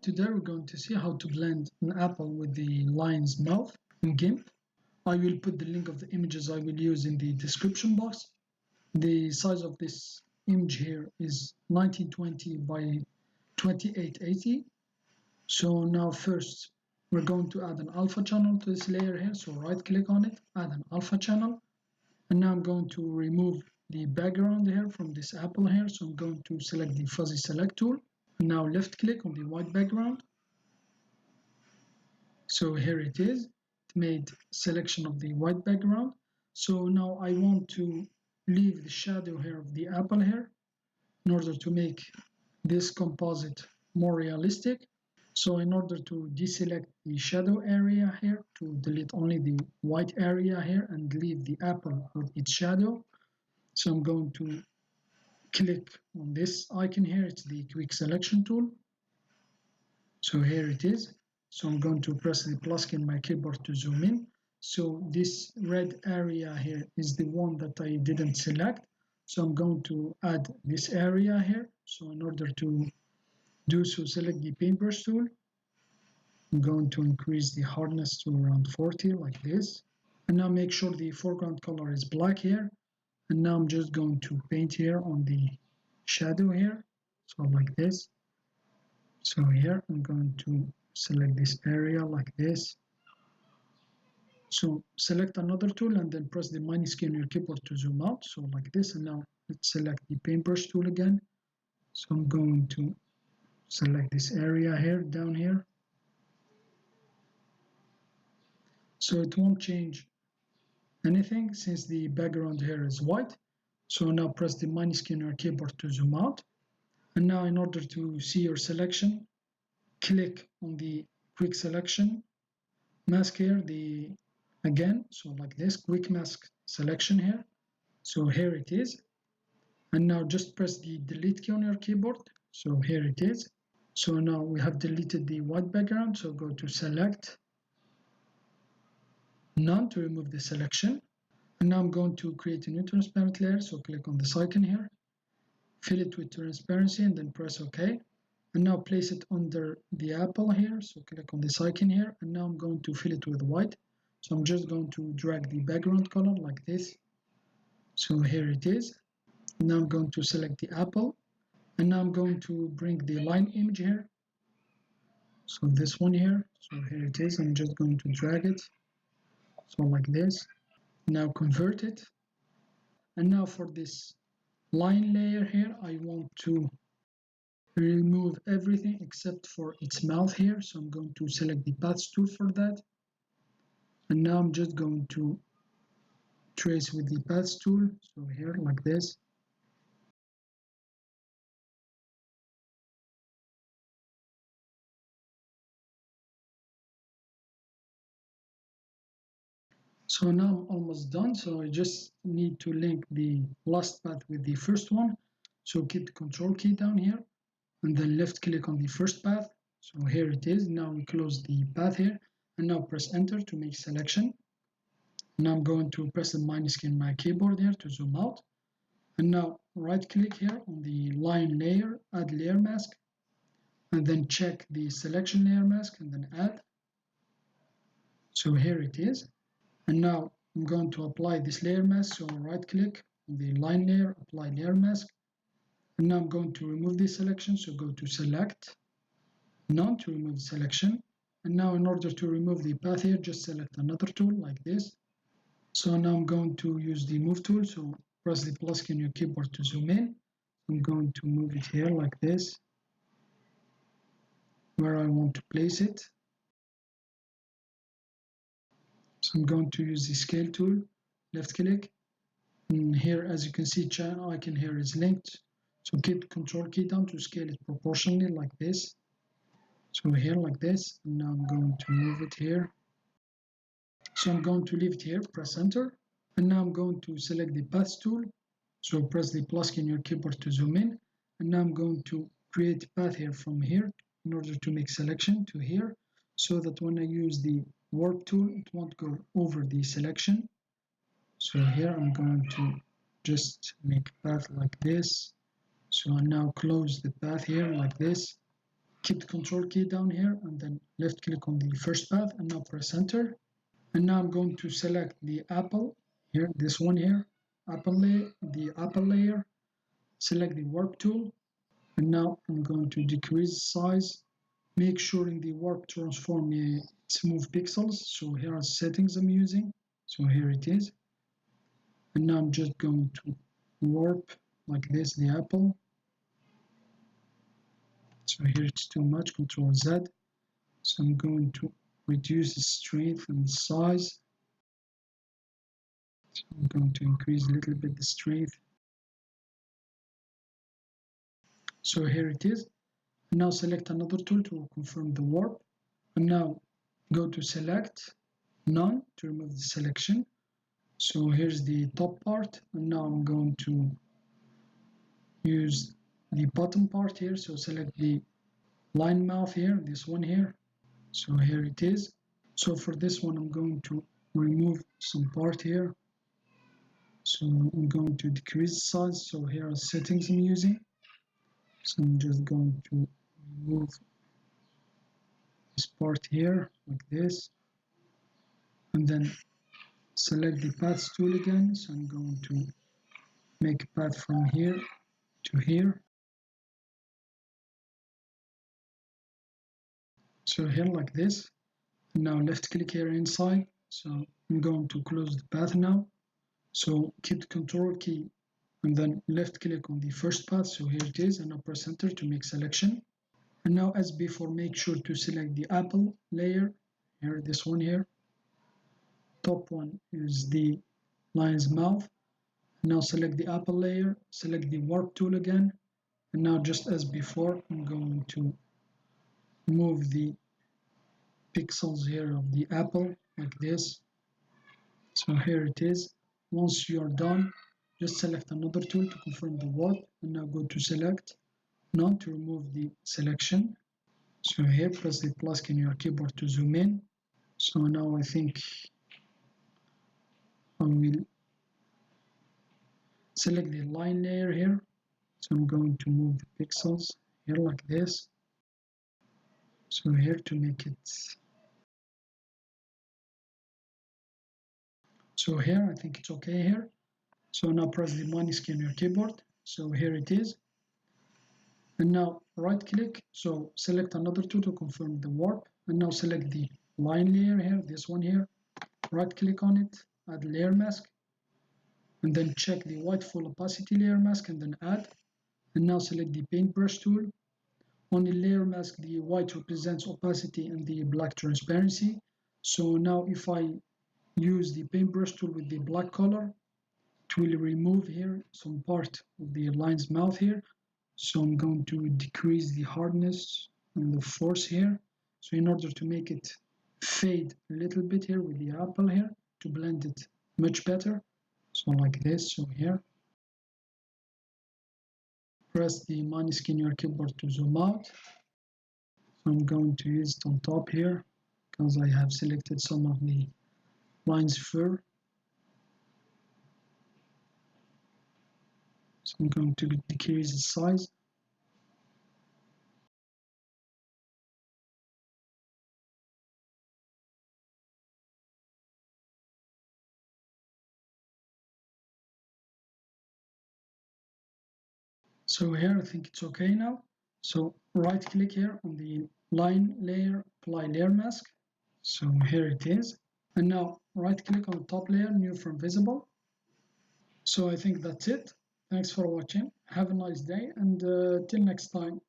today we're going to see how to blend an apple with the lion's mouth in GIMP. I will put the link of the images I will use in the description box. The size of this image here is 1920 by 2880. So now first we're going to add an alpha channel to this layer here. So right click on it, add an alpha channel. And now I'm going to remove the background here from this apple here. So I'm going to select the fuzzy select tool. And now left click on the white background. So here it is. It made selection of the white background. So now I want to leave the shadow here of the apple here in order to make this composite more realistic. So in order to deselect the shadow area here, to delete only the white area here and leave the apple with its shadow. So I'm going to click on this icon here. It's the quick selection tool. So here it is. So I'm going to press the plus key on my keyboard to zoom in. So this red area here is the one that I didn't select. So I'm going to add this area here. So in order to do so, select the paintbrush tool. I'm going to increase the hardness to around 40 like this. And now make sure the foreground color is black here. And now I'm just going to paint here on the shadow here. So like this. So here I'm going to select this area like this. So select another tool and then press the minus key on your keyboard to zoom out. So like this. And now let's select the paintbrush tool again. So I'm going to select this area here, down here. So it won't change anything since the background here is white. So now press the minus key on your keyboard to zoom out. And now in order to see your selection, click on the quick selection mask here, again, so like this, quick mask selection here. So here it is. And now just press the delete key on your keyboard. So here it is. So now we have deleted the white background. So go to select, none to remove the selection. And now I'm going to create a new transparent layer. So click on this icon here, fill it with transparency and then press OK. And now place it under the apple here. So click on this icon here. And now I'm going to fill it with white. So I'm just going to drag the background color like this. So here it is. Now I'm going to select the apple. And now I'm going to bring the line image here. So this one here. So here it is. I'm just going to drag it. So like this. Now convert it. And now for this line layer here, I want to remove everything except for its mouth here. So I'm going to select the paths tool for that. And now I'm just going to trace with the paths tool. So here like this. So now I'm almost done. So I just need to link the last path with the first one. So keep the control key down here and then left click on the first path. So here it is. Now we close the path here and now press enter to make selection. Now I'm going to press the minus key on my keyboard here to zoom out. And now right click here on the line layer, add layer mask, and then check the selection layer mask and then add. So here it is. And now I'm going to apply this layer mask. So right click on the line layer, apply layer mask. And now I'm going to remove this selection. So go to select, none to remove the selection. And now in order to remove the path here, just select another tool like this. So now I'm going to use the move tool. So press the plus key on your keyboard to zoom in. I'm going to move it here like this, where I want to place it. So I'm going to use the scale tool, left click. And here, as you can see, channel icon here is linked. So keep control key down to scale it proportionally like this. So here like this. And now I'm going to move it here. So I'm going to leave it here, press enter. And now I'm going to select the paths tool. So press the plus key on your keyboard to zoom in. And now I'm going to create a path here from here in order to make selection to here, so that when I use the warp tool, it won't go over the selection. So here I'm going to just make a path like this. So I now close the path here like this. keep the control key down here and then left click on the first path and now press enter. And now I'm going to select the apple here, this one here, the apple layer, select the warp tool, and now I'm going to decrease the size. Make sure in the warp transform it's move pixels. So here are settings I'm using. So here it is. And now I'm just going to warp like this the apple. So here it's too much, Control Z. So I'm going to reduce the strength and the size. So I'm going to increase a little bit the strength. So here it is. And now select another tool to confirm the warp. And now go to select, none to remove the selection. So here's the top part. And now I'm going to use the bottom part here. So select the line mouth here, this one here. So here it is. So for this one, I'm going to remove some part here. So I'm going to decrease the size. So here are settings I'm using. So I'm just going to remove this part here like this. And then select the paths tool again. So I'm going to make a path from here to here. So here like this. And now left click here inside. So I'm going to close the path now. So keep the control key and then left click on the first path. So here it is, and now press enter to make selection. And now as before, make sure to select the apple layer. Here, this one here. Top one is the lion's mouth. Now select the apple layer, select the warp tool again. And now just as before, I'm going to move the pixels here of the apple like this. So here it is. Once you're done, just select another tool to confirm the warp, and now go to select, none to remove the selection. So here, press the plus key on your keyboard to zoom in. So now I think I will select the line layer here. So I'm going to move the pixels here like this. So here to make it. So here, I think it's okay here. So now press the minus key on your keyboard. So here it is. And now right click, so select another tool to confirm the warp. And now select the line layer here, this one here. Right click on it, add layer mask. And then check the white full opacity layer mask and then add. And now select the paintbrush tool. On the layer mask, the white represents opacity and the black transparency. So now if I use the paintbrush tool with the black color, it will remove here some part of the lion's mouth here. So I'm going to decrease the hardness and the force here. So in order to make it fade a little bit here with the apple here, to blend it much better. So like this, so here. Press the minus key on your keyboard to zoom out. So I'm going to use it on top here because I have selected some of the lion's fur. So I'm going to decrease the size. So here I think it's okay now. So right click here on the line layer, apply layer mask. So here it is. And now right click on the top layer, new from visible. So I think that's it. Thanks for watching. Have a nice day and till next time.